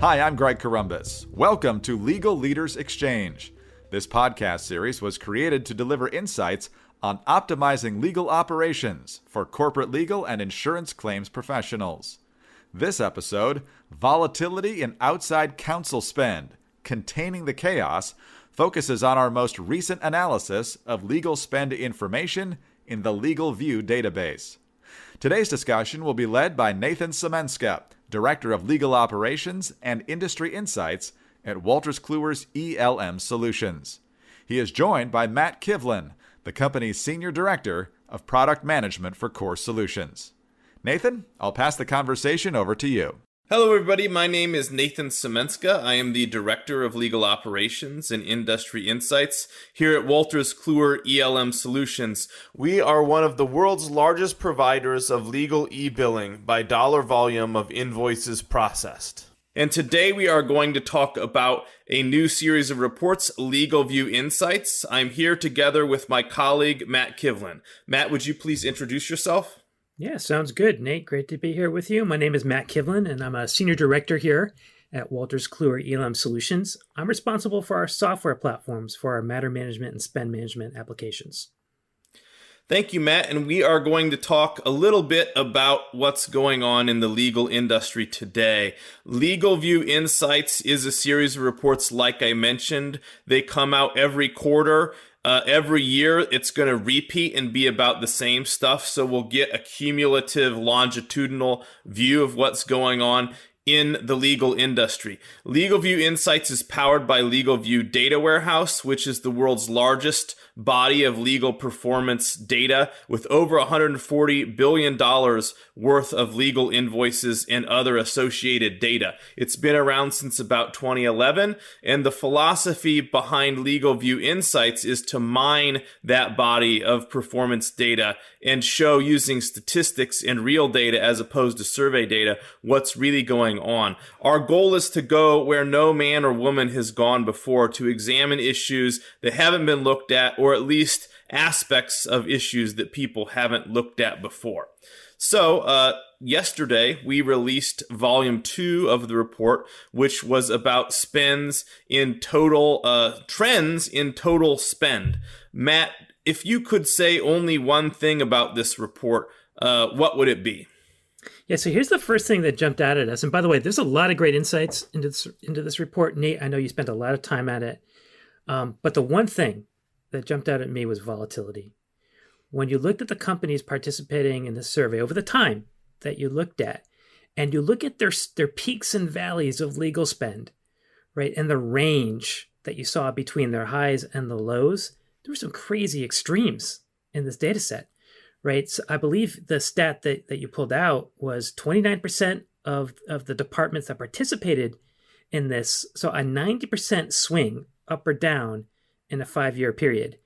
Hi, I'm Greg Corombos. Welcome to Legal Leaders Exchange. This podcast series was created to deliver insights on optimizing legal operations for corporate legal and insurance claims professionals. This episode, Volatility in Outside Counsel Spend, Containing the Chaos, focuses on our most recent analysis of legal spend information in the LegalVIEW database. Today's discussion will be led by Nathan Cemenska, Director of Legal Operations and Industry Insights at Wolters Kluwer's ELM Solutions. He is joined by Matt Kivlin, the company's Senior Director of Product Management for Core Solutions. Nathan, I'll pass the conversation over to you. Hello, everybody. My name is Nathan Cemenska. I am the Director of Legal Operations and Industry Insights here at Wolters Kluwer ELM Solutions. We are one of the world's largest providers of legal e-billing by dollar volume of invoices processed. And today we are going to talk about a new series of reports, LegalVIEW Insights. I'm here together with my colleague, Matt Kivlin. Matt, would you please introduce yourself? Yeah, sounds good, Nate. Great to be here with you. My name is Matt Kivlin, and I'm a Senior Director here at Wolters Kluwer ELM Solutions. I'm responsible for our software platforms for our matter management and spend management applications. Thank you, Matt. And we are going to talk a little bit about what's going on in the legal industry today. LegalVIEW Insights is a series of reports, like I mentioned. They come out every quarter. Every year, it's going to repeat and be about the same stuff. So we'll get a cumulative longitudinal view of what's going on in the legal industry. LegalVIEW Insights is powered by LegalVIEW Data Warehouse, which is the world's largest body of legal performance data with over $140 billion worth of legal invoices and other associated data. It's been around since about 2011, and the philosophy behind LegalVIEW Insights is to mine that body of performance data and show, using statistics and real data as opposed to survey data, what's really going on. Our goal is to go where no man or woman has gone before, to examine issues that haven't been looked at, or at least aspects of issues that people haven't looked at before. So yesterday, we released volume 2 of the report, which was about trends in total spend. Matt, if you could say only one thing about this report, what would it be? Yeah, so here's the first thing that jumped out at us. And by the way, there's a lot of great insights into this report. Nate, I know you spent a lot of time at it. But the one thing that jumped out at me was volatility. When you looked at the companies participating in this survey over the time that you looked at, and you look at their peaks and valleys of legal spend, right, and the range that you saw between their highs and the lows, there were some crazy extremes in this data set, right? So I believe the stat that you pulled out was 29% of the departments that participated in this, so a 90% swing up or down in a 5-year period.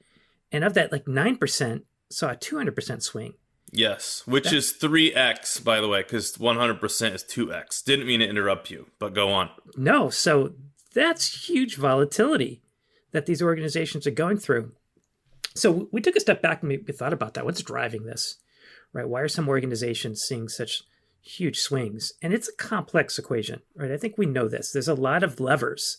And of that, like 9% saw a 200% swing. Yes, which is 3x, by the way, because 100% is 2x. Didn't mean to interrupt you, but go on. No, so that's huge volatility that these organizations are going through. So we took a step back and we thought about that. What's driving this, right? Why are some organizations seeing such huge swings? And it's a complex equation, right? I think we know this. There's a lot of levers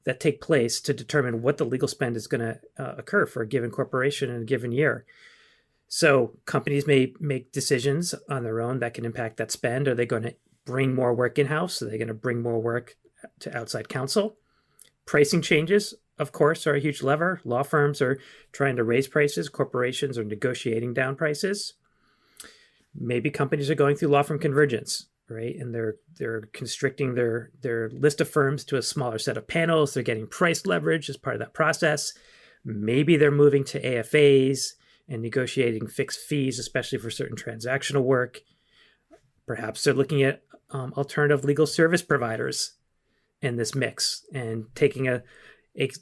that take place to determine what the legal spend is going to occur for a given corporation in a given year. So companies may make decisions on their own that can impact that spend. Are they going to bring more work in-house? Are they going to bring more work to outside counsel? Pricing changes, of course, are a huge lever. Law firms are trying to raise prices. Corporations are negotiating down prices. Maybe companies are going through law firm convergence, right? And they're constricting their list of firms to a smaller set of panels. They're getting price leverage as part of that process. Maybe they're moving to AFAs and negotiating fixed fees, especially for certain transactional work. Perhaps they're looking at alternative legal service providers in this mix and taking a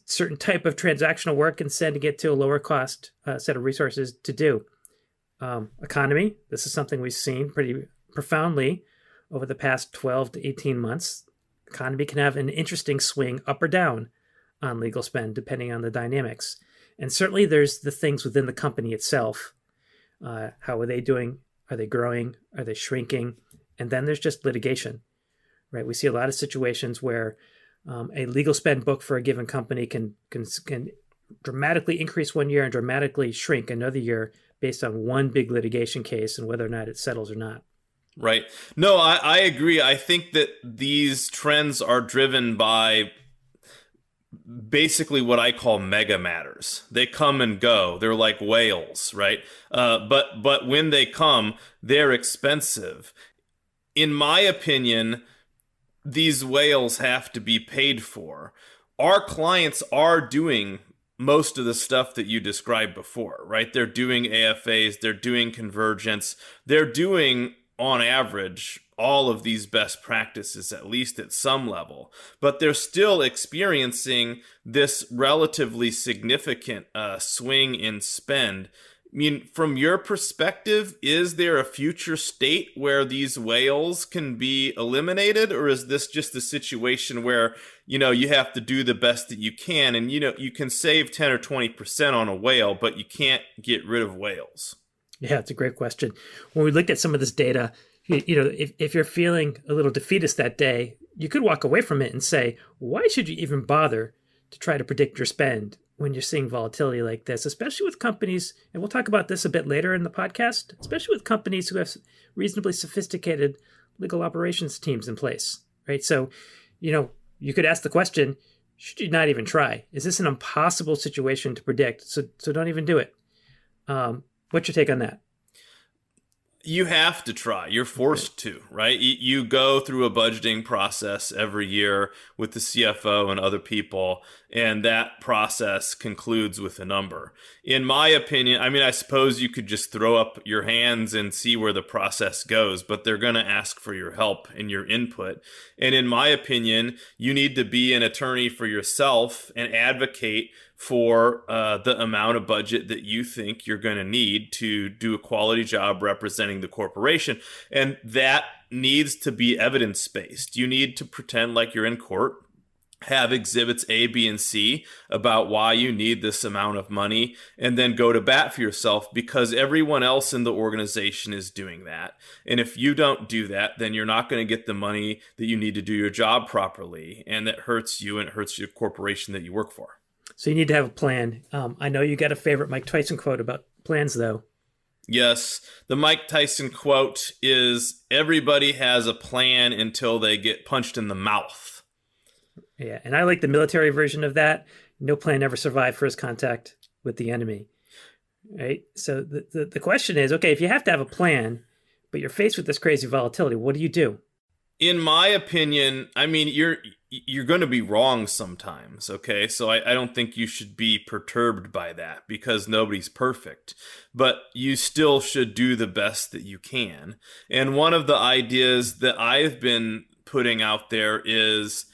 certain type of transactional work and sending it to a lower cost set of resources to do. Economy, this is something we've seen pretty profoundly over the past 12 to 18 months. Economy can have an interesting swing up or down on legal spend, depending on the dynamics. And certainly there's the things within the company itself. How are they doing? Are they growing? Are they shrinking? And then there's just litigation, right? We see a lot of situations where a legal spend book for a given company can dramatically increase one year and dramatically shrink another year based on one big litigation case and whether or not it settles or not. Right. No, I agree. I think that these trends are driven by basically what I call mega matters. They come and go. They're like whales, right? But when they come, they're expensive. In my opinion, these whales have to be paid for. Our clients are doing most of the stuff that you described before, right? They're doing AFAs, they're doing convergence, they're doing, on average, all of these best practices, at least at some level, but they're still experiencing this relatively significant swing in spend. I mean, from your perspective, is there a future state where these whales can be eliminated, or is this just a situation where, you have to do the best that you can, and, you can save 10 or 20% on a whale, but you can't get rid of whales? Yeah, it's a great question. When we looked at some of this data, if you're feeling a little defeatist that day, you could walk away from it and say, why should you even bother to try to predict your spend when you're seeing volatility like this, especially with companies, and we'll talk about this a bit later in the podcast, especially with companies who have reasonably sophisticated legal operations teams in place, right? So, you could ask the question, should you not even try? Is this an impossible situation to predict? So don't even do it. What's your take on that? You have to try. You're forced to, right? You go through a budgeting process every year with the CFO and other people, and that process concludes with a number. In my opinion, I suppose you could just throw up your hands and see where the process goes, but they're going to ask for your help and your input. And in my opinion, you need to be an attorney for yourself and advocate for the amount of budget that you think you're going to need to do a quality job representing the corporation. And that needs to be evidence-based. You need to pretend like you're in court, have exhibits A, B, and C about why you need this amount of money, and then go to bat for yourself because everyone else in the organization is doing that. And if you don't do that, then you're not going to get the money that you need to do your job properly. And that hurts you and it hurts your corporation that you work for. So you need to have a plan. I know you got a favorite Mike Tyson quote about plans, though. Yes. The Mike Tyson quote is, everybody has a plan until they get punched in the mouth. Yeah, and I like the military version of that. No plan ever survived first contact with the enemy. Right? So the question is, okay, if you have to have a plan, but you're faced with this crazy volatility, what do you do? In my opinion, you're going to be wrong sometimes, okay? So I don't think you should be perturbed by that because nobody's perfect. But you still should do the best that you can. And one of the ideas that I've been putting out there is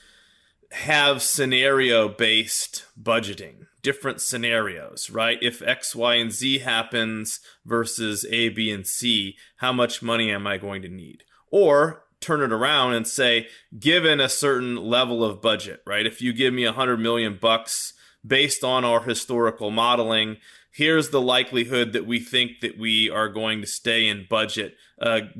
have scenario-based budgeting, different scenarios, right? If X, Y, and Z happens versus A, B, and C, how much money am I going to need? Or turn it around and say, given a certain level of budget, right? If you give me $100 million based on our historical modeling, here's the likelihood that we think that we are going to stay in budget,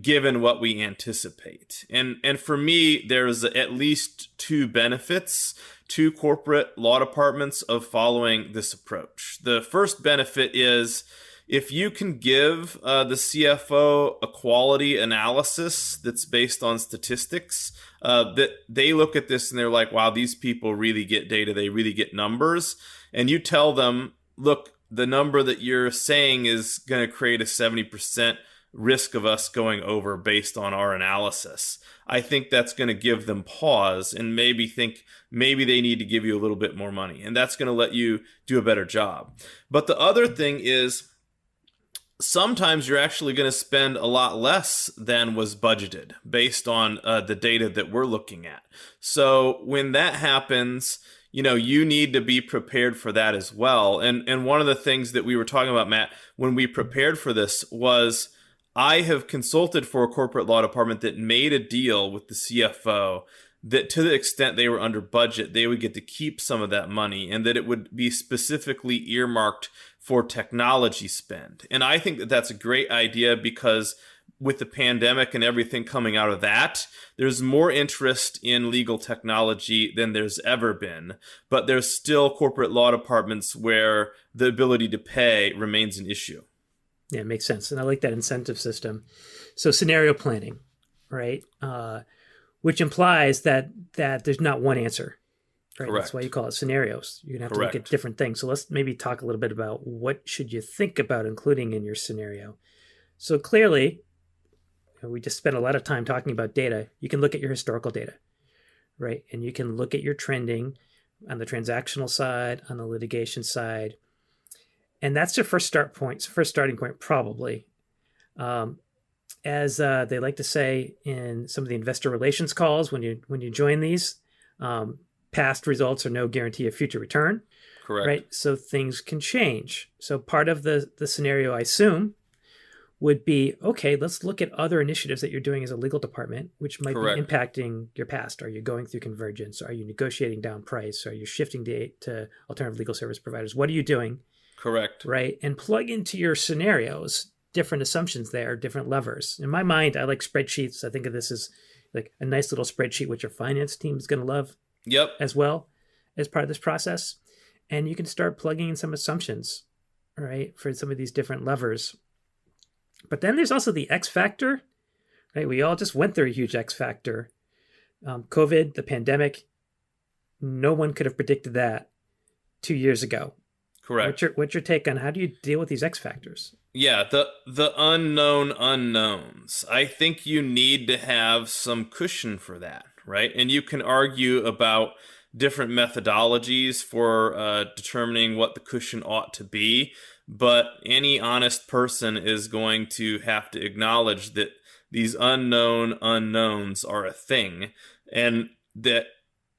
given what we anticipate. And for me, there's at least two benefits to corporate law departments of following this approach. The first benefit is, if you can give the CFO a quality analysis that's based on statistics, that they look at this and they're like, wow, these people really get data, they really get numbers. And you tell them, look, the number that you're saying is going to create a 70% risk of us going over based on our analysis. I think that's going to give them pause and maybe think maybe they need to give you a little bit more money. And that's going to let you do a better job. But the other thing is, sometimes you're actually going to spend a lot less than was budgeted based on the data that we're looking at. So when that happens, you need to be prepared for that as well. And one of the things that we were talking about, Matt, when we prepared for this was, I have consulted for a corporate law department that made a deal with the CFO that to the extent they were under budget, they would get to keep some of that money and that it would be specifically earmarked for technology spend. And I think that that's a great idea because with the pandemic and everything coming out of that, there's more interest in legal technology than there's ever been. But there's still corporate law departments where the ability to pay remains an issue. Yeah, it makes sense. And I like that incentive system. So scenario planning, right? Which implies that there's not one answer. Right? Correct. That's why you call it scenarios. You're going to have to look at different things. So let's maybe talk a little bit about what should you think about including in your scenario. So clearly, we just spent a lot of time talking about data. You can look at your historical data, right? And you can look at your trending on the transactional side, on the litigation side. And that's your first starting point, probably. As they like to say in some of the investor relations calls when you join these, past results are no guarantee of future return. Correct. Right? So things can change. So part of the scenario, I assume, would be, okay, let's look at other initiatives that you're doing as a legal department, which might be impacting your past. Are you going through convergence? Are you negotiating down price? Are you shifting to alternative legal service providers? What are you doing? Correct. Right? And plug into your scenarios different assumptions there, different levers. In my mind, I like spreadsheets. I think of this as like a nice little spreadsheet, which your finance team is going to love as well as part of this process. And you can start plugging in some assumptions, right, for some of these different levers. But then there's also the X factor, right? We all just went through a huge X factor. COVID, the pandemic, no one could have predicted that 2 years ago. Correct. What's your take on how do you deal with these X factors? Yeah, the unknown unknowns. I think you need to have some cushion for that, right? And you can argue about different methodologies for determining what the cushion ought to be. But any honest person is going to have to acknowledge that these unknown unknowns are a thing, and that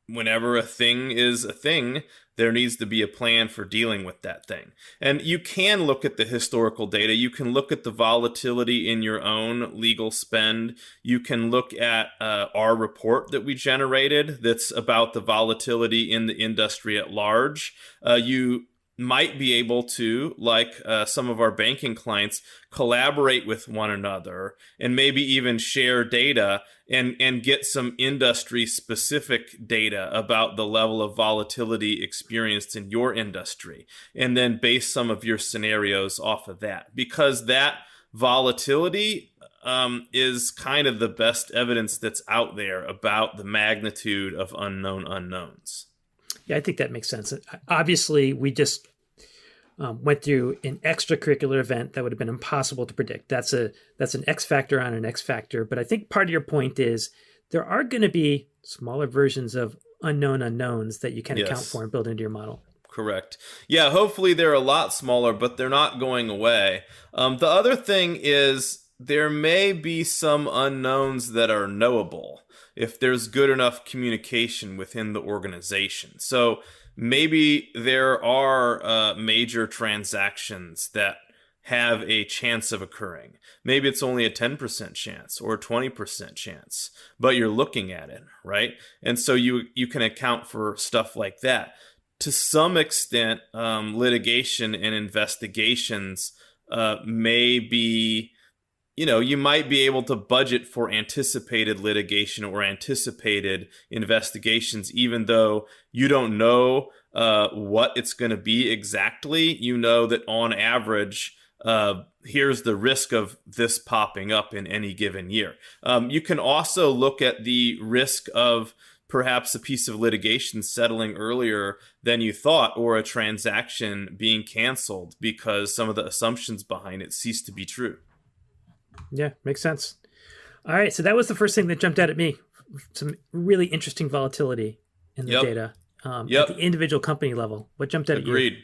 whenever a thing is a thing, there needs to be a plan for dealing with that thing. And you can look at the historical data. You can look at the volatility in your own legal spend. You can look at our report that we generated that's about the volatility in the industry at large. You might be able to, like some of our banking clients, collaborate with one another and maybe even share data and get some industry-specific data about the level of volatility experienced in your industry, and then base some of your scenarios off of that. Because that volatility is kind of the best evidence that's out there about the magnitude of unknown unknowns. Yeah, I think that makes sense. Obviously, we just went through an extracurricular event that would have been impossible to predict. That's an X factor on an X factor. But I think part of your point is there are going to be smaller versions of unknown unknowns that you can account for and build into your model. Correct. Yeah, hopefully they're a lot smaller, but they're not going away. The other thing is there may be some unknowns that are knowable if there's good enough communication within the organization. So maybe there are major transactions that have a chance of occurring. Maybe it's only a 10% chance or a 20% chance, but you're looking at it, right? And so you can account for stuff like that. To some extent, litigation and investigations may be, you might be able to budget for anticipated litigation or anticipated investigations, even though you don't know what it's going to be exactly. You know that on average, here's the risk of this popping up in any given year. You can also look at the risk of perhaps a piece of litigation settling earlier than you thought, or a transaction being canceled because some of the assumptions behind it cease to be true. Yeah, makes sense. All right, so that was the first thing that jumped out at me. Some really interesting volatility in the data at the individual company level. What jumped out at you? Agreed.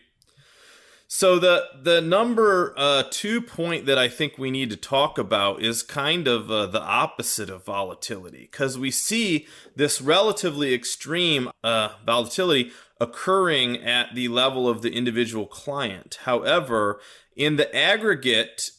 So the number 2 point that I think we need to talk about is kind of the opposite of volatility, because we see this relatively extreme volatility occurring at the level of the individual client. However, in the aggregate,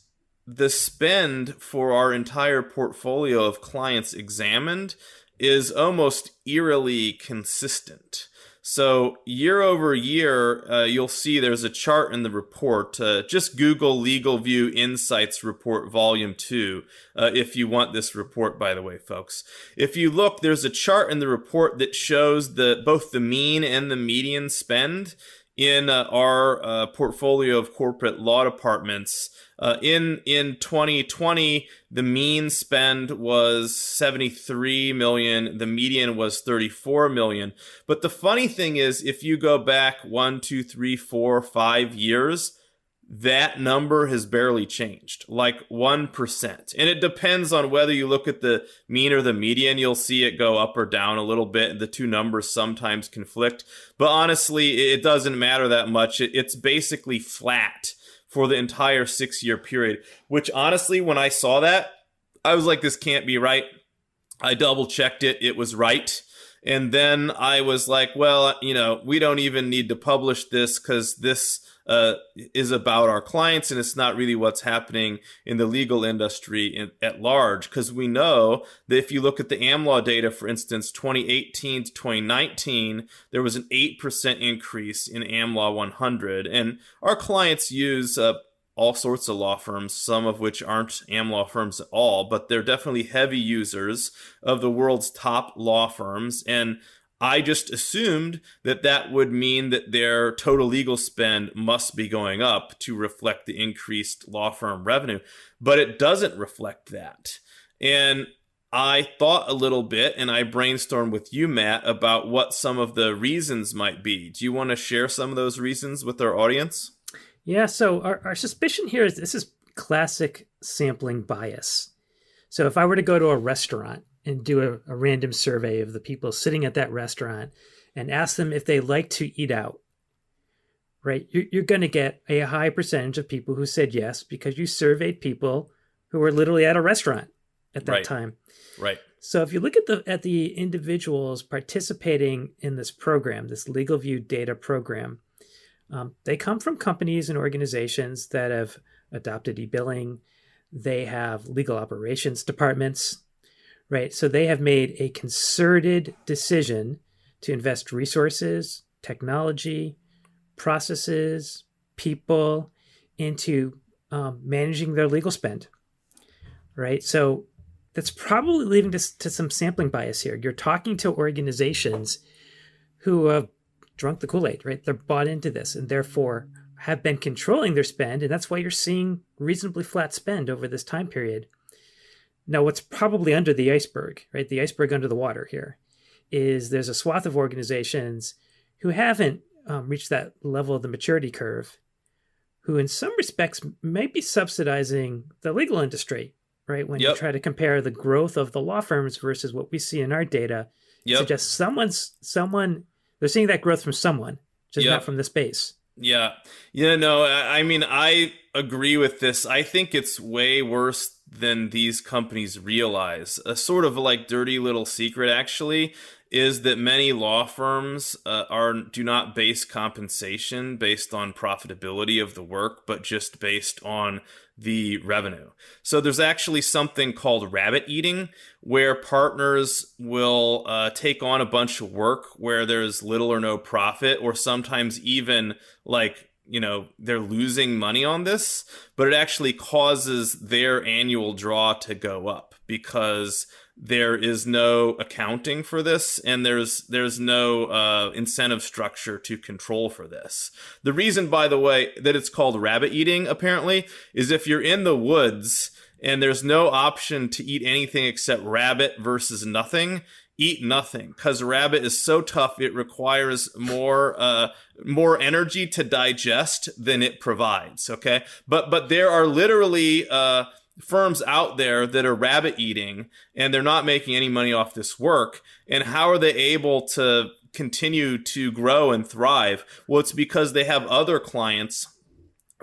the spend for our entire portfolio of clients examined is almost eerily consistent. So year over year, you'll see there's a chart in the report. Just Google LegalVIEW Insights Report Volume 2 if you want this report, by the way, folks. If you look, there's a chart in the report that shows both the mean and the median spend in our portfolio of corporate law departments. In 2020, the mean spend was 73 million. The median was 34 million. But the funny thing is, if you go back 1, 2, 3, 4, 5 years, that number has barely changed, like 1%. And it depends on whether you look at the mean or the median. You'll see it go up or down a little bit. The two numbers sometimes conflict. But honestly, it doesn't matter that much. It's basically flat for the entire 6-year period, which honestly, when I saw that, I was like, this can't be right. I double checked it. It was right. And then I was like, well, we don't even need to publish this because this is about our clients, and it's not really what's happening in the legal industry at large. Because we know that if you look at the AmLaw data, for instance, 2018 to 2019, there was an 8% increase in AmLaw 100. And our clients use all sorts of law firms, some of which aren't AmLaw firms at all, but they're definitely heavy users of the world's top law firms. And I just assumed that that would mean that their total legal spend must be going up to reflect the increased law firm revenue, but it doesn't reflect that. And I thought a little bit, and I brainstormed with you, Matt, about what some of the reasons might be. Do you want to share some of those reasons with our audience? Yeah, so our suspicion here is this is classic sampling bias. So if I were to go to a restaurant and do a random survey of the people sitting at that restaurant and ask them if they like to eat out, right? You're going to get a high percentage of people who said yes because you surveyed people who were literally at a restaurant at that time. Right. So if you look at the individuals participating in this program, this LegalVIEW data program, they come from companies and organizations that have adopted e-billing. They have legal operations departments, right? So they have made a concerted decision to invest resources, technology, processes, people into managing their legal spend, right? So that's probably leading to some sampling bias here. You're talking to organizations who have drunk the Kool-Aid, right? They're bought into this and therefore have been controlling their spend. And that's why you're seeing reasonably flat spend over this time period. Now, what's probably under the iceberg, right? The iceberg under the water here is there's a swath of organizations who haven't reached that level of the maturity curve, who in some respects might be subsidizing the legal industry, right? When you try to compare the growth of the law firms versus what we see in our data, it suggests someone, they're seeing that growth from someone, just not from the space. I mean, I agree with this. I think it's way worse than these companies realize. A sort of like dirty little secret, actually, is that many law firms do not base compensation based on profitability of the work, but just based on the revenue. So there's actually something called rabbit eating, where partners will take on a bunch of work where there's little or no profit, or sometimes even they're losing money on this, but it actually causes their annual draw to go up because there is no accounting for this, and there's no incentive structure to control for this. The reason, by the way, that it's called rabbit eating, apparently, is if you're in the woods and there's no option to eat anything except rabbit versus nothing, eat nothing, because rabbit is so tough it requires more energy to digest than it provides. Okay, but there are literally firms out there that are rabbit eating, and they're not making any money off this work. And how are they able to continue to grow and thrive? Well, it's because they have other clients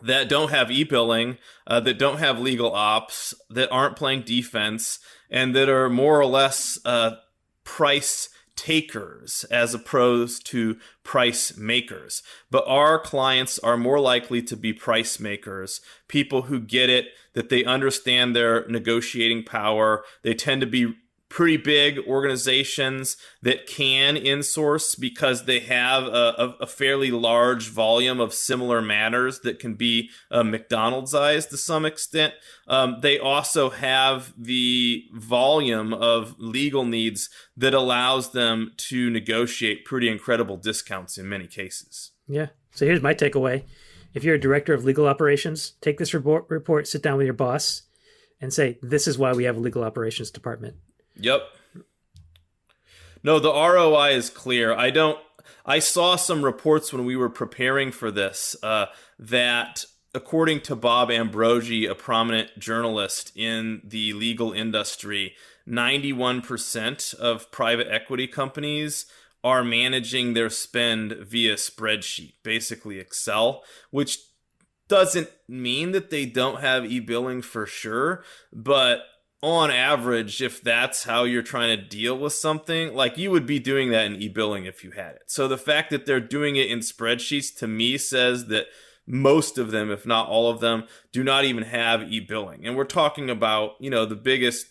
that don't have e-billing, that don't have legal ops, that aren't playing defense, and that are more or less price takers as opposed to price makers. But our clients are more likely to be price makers, people who get it, that they understand their negotiating power. They tend to be pretty big organizations that can insource because they have a fairly large volume of similar matters that can be McDonald'sized to some extent. They also have the volume of legal needs that allows them to negotiate pretty incredible discounts in many cases. Yeah. So here's my takeaway. If you're a director of legal operations, take this report, sit down with your boss, and say, this is why we have a legal operations department. Yep. No, the ROI is clear. I saw some reports when we were preparing for this that according to Bob Ambrogi, a prominent journalist in the legal industry, 91% of private equity companies are managing their spend via spreadsheet, basically Excel, which doesn't mean that they don't have e-billing for sure, but on average, if that's how you're trying to deal with something, like you would be doing that in e-billing if you had it. So the fact that they're doing it in spreadsheets to me says that most of them, if not all of them, do not even have e-billing. And we're talking about, the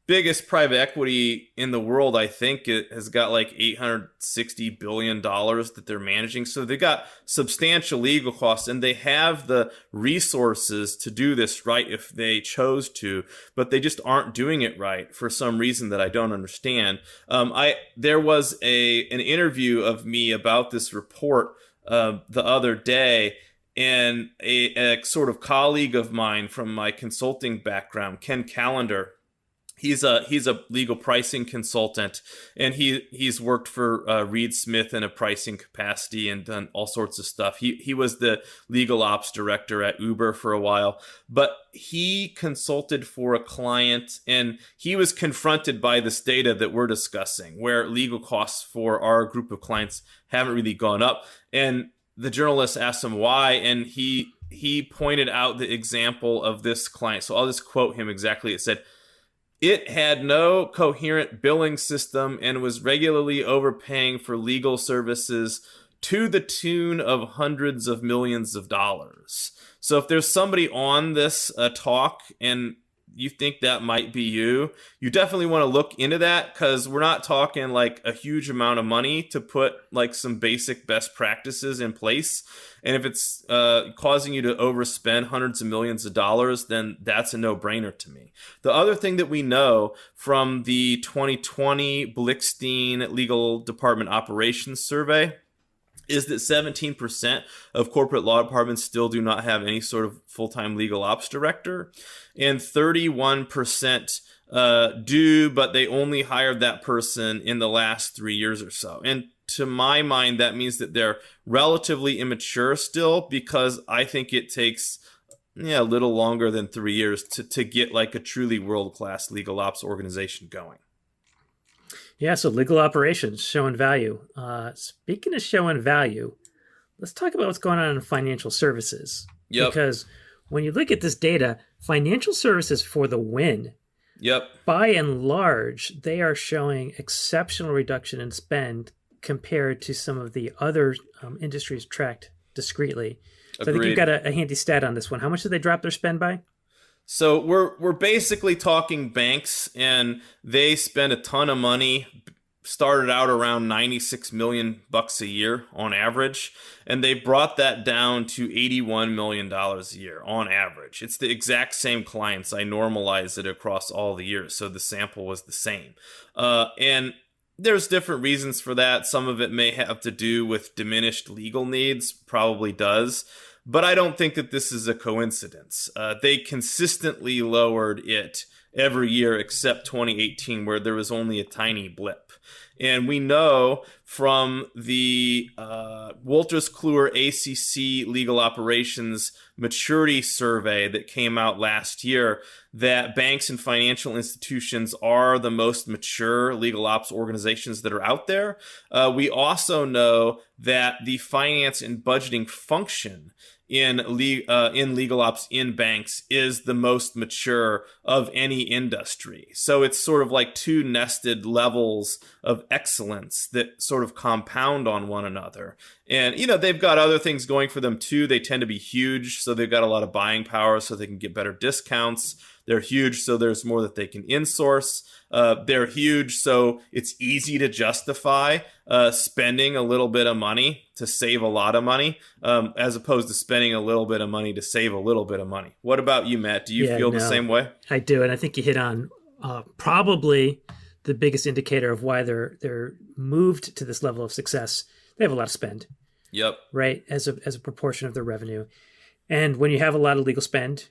biggest private equity in the world. I think it has got like $860 billion that they're managing. So they got substantial legal costs, and they have the resources to do this right if they chose to, but they just aren't doing it right for some reason that I don't understand. There was an interview of me about this report the other day, and a sort of colleague of mine from my consulting background, Ken Callender, he's a legal pricing consultant, and he's worked for Reed Smith in a pricing capacity and done all sorts of stuff. He was the legal ops director at Uber for a while, but he consulted for a client, and he was confronted by this data that we're discussing, where legal costs for our group of clients haven't really gone up. And the journalist asked him why, and he pointed out the example of this client. So I'll just quote him exactly. It said, "It had no coherent billing system and was regularly overpaying for legal services to the tune of hundreds of millions of dollars." So if there's somebody on this talk and you think that might be you definitely want to look into that, because we're not talking like a huge amount of money to put like some basic best practices in place. And if it's causing you to overspend hundreds of millions of dollars, then that's a no-brainer to me. The other thing that we know from the 2020 Blickstein Legal Department Operations Survey is that 17% of corporate law departments still do not have any sort of full-time legal ops director, and 31% do, but they only hired that person in the last 3 years or so. And to my mind, that means that they're relatively immature still, because I think it takes a little longer than 3 years to get like a truly world-class legal ops organization going. Yeah, so legal operations, showing value. Speaking of showing value, let's talk about what's going on in financial services. Yep. Because when you look at this data, financial services for the win. Yep. By and large, they are showing exceptional reduction in spend compared to some of the other industries tracked discreetly. So I think you've got a handy stat on this one. How much did they drop their spend by? So we're basically talking banks, and they spend a ton of money. Started out around $96 million a year on average, and they brought that down to $81 million a year on average. It's the exact same clients. I normalized it across all the years, so the sample was the same. And there's different reasons for that. Some of it may have to do with diminished legal needs, probably does. But I don't think that this is a coincidence. They consistently lowered it every year except 2018, where there was only a tiny blip. And we know from the Wolters Kluwer ACC Legal Operations Maturity Survey that came out last year that banks and financial institutions are the most mature legal ops organizations that are out there. We also know that the finance and budgeting function in legal ops in banks is the most mature of any industry. So it's sort of like two nested levels of excellence that sort of compound on one another. And, they've got other things going for them too. They tend to be huge, so they've got a lot of buying power, so they can get better discounts. They're huge, so there's more that they can insource. They're huge, so it's easy to justify spending a little bit of money to save a lot of money, as opposed to spending a little bit of money to save a little bit of money. What about you, Matt? Do you feel the same way? I do, and I think you hit on probably the biggest indicator of why they're moved to this level of success. They have a lot of spend. Yep. Right, as a proportion of their revenue. And when you have a lot of legal spend,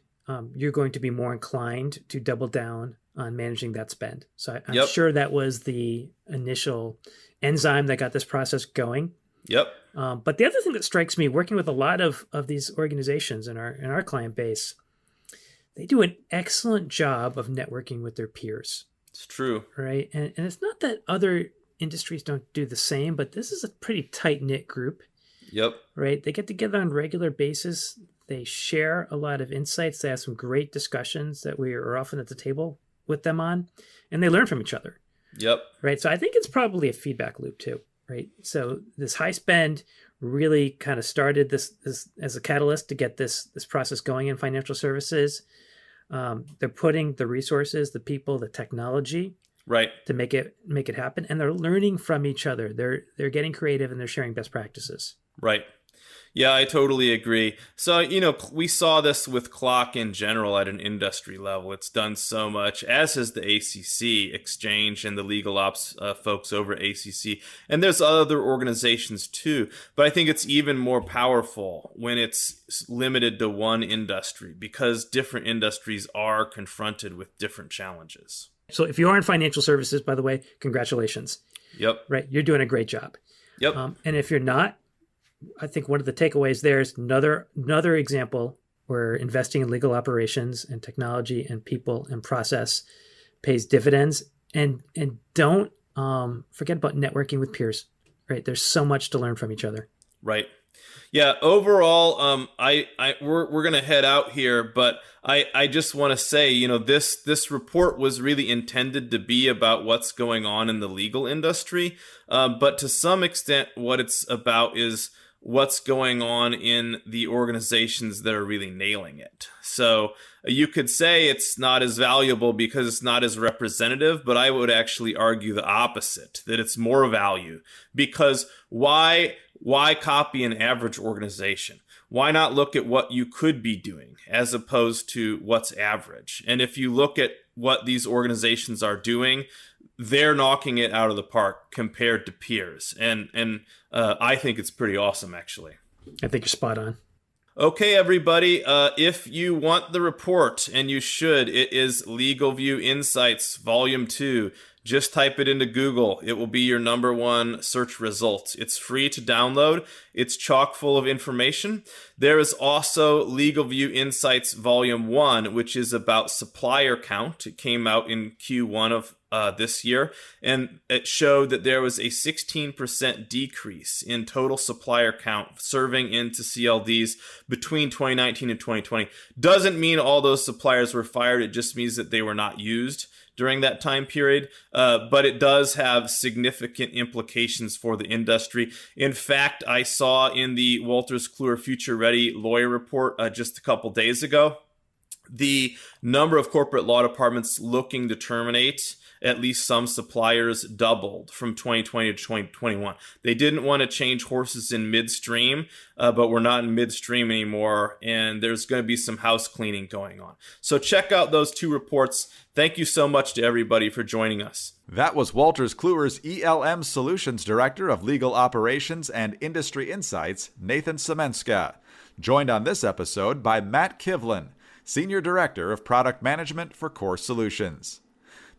you're going to be more inclined to double down on managing that spend. So I'm sure that was the initial enzyme that got this process going. Yep. But the other thing that strikes me, working with a lot of these organizations in our client base, they do an excellent job of networking with their peers. It's true. Right. And it's not that other industries don't do the same, but this is a pretty tight-knit group. Yep. Right. They get together on a regular basis. They share a lot of insights. They have some great discussions that we are often at the table with them on, and they learn from each other. Yep. Right. So I think it's probably a feedback loop too. Right. So this high spend really kind of started this as a catalyst to get this process going in financial services. They're putting the resources, the people, the technology, right, to make it happen, and they're learning from each other. They're getting creative and they're sharing best practices. Right. Yeah, I totally agree. So, we saw this with Clock in general at an industry level. It's done so much, as has the ACC Exchange and the legal ops folks over at ACC. And there's other organizations too. But I think it's even more powerful when it's limited to one industry, because different industries are confronted with different challenges. So if you are in financial services, by the way, congratulations. Yep. Right. You're doing a great job. Yep. And if you're not, I think one of the takeaways there is another example where investing in legal operations and technology and people and process pays dividends. And don't forget about networking with peers. Right. There's so much to learn from each other. Right. Yeah. Overall, we're gonna head out here, but I just want to say, this report was really intended to be about what's going on in the legal industry, but to some extent, what it's about is what's going on in the organizations that are really nailing it. So you could say it's not as valuable because it's not as representative, but I would actually argue the opposite, that it's more value. Because why copy an average organization? Why not look at what you could be doing as opposed to what's average? And if you look at what these organizations are doing, they're knocking it out of the park compared to peers. And I think it's pretty awesome, actually. I think you're spot on. Okay, everybody, if you want the report, and you should, it is LegalVIEW Insights Volume 2. Just type it into Google. It will be your #1 search result. It's free to download. It's chock full of information. There is also LegalVIEW Insights Volume 1, which is about supplier count. It came out in Q1 of this year, and it showed that there was a 16% decrease in total supplier count serving into CLDs between 2019 and 2020. Doesn't mean all those suppliers were fired. It just means that they were not used during that time period, but it does have significant implications for the industry. In fact, I saw in the Wolters Kluwer Future Ready lawyer report just a couple days ago, the number of corporate law departments looking to terminate at least some suppliers doubled from 2020 to 2021. They didn't want to change horses in midstream, but we're not in midstream anymore, and there's going to be some house cleaning going on. So check out those two reports. Thank you so much to everybody for joining us. That was Wolters Kluwer's ELM Solutions Director of Legal Operations and Industry Insights, Nathan Cemenska, joined on this episode by Matt Kivlin, Senior Director of Product Management for Core Solutions.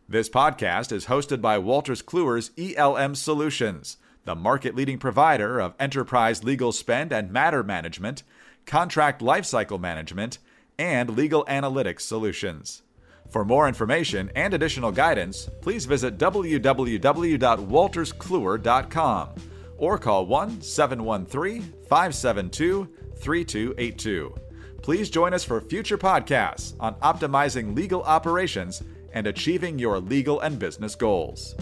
This podcast is hosted by Wolters Kluwer's ELM Solutions, the market-leading provider of enterprise legal spend and matter management, contract lifecycle management, and legal analytics solutions. For more information and additional guidance, please visit www.wolterskluwer.com or call 1-713-572-3282. Please join us for future podcasts on optimizing legal operations and achieving your legal and business goals.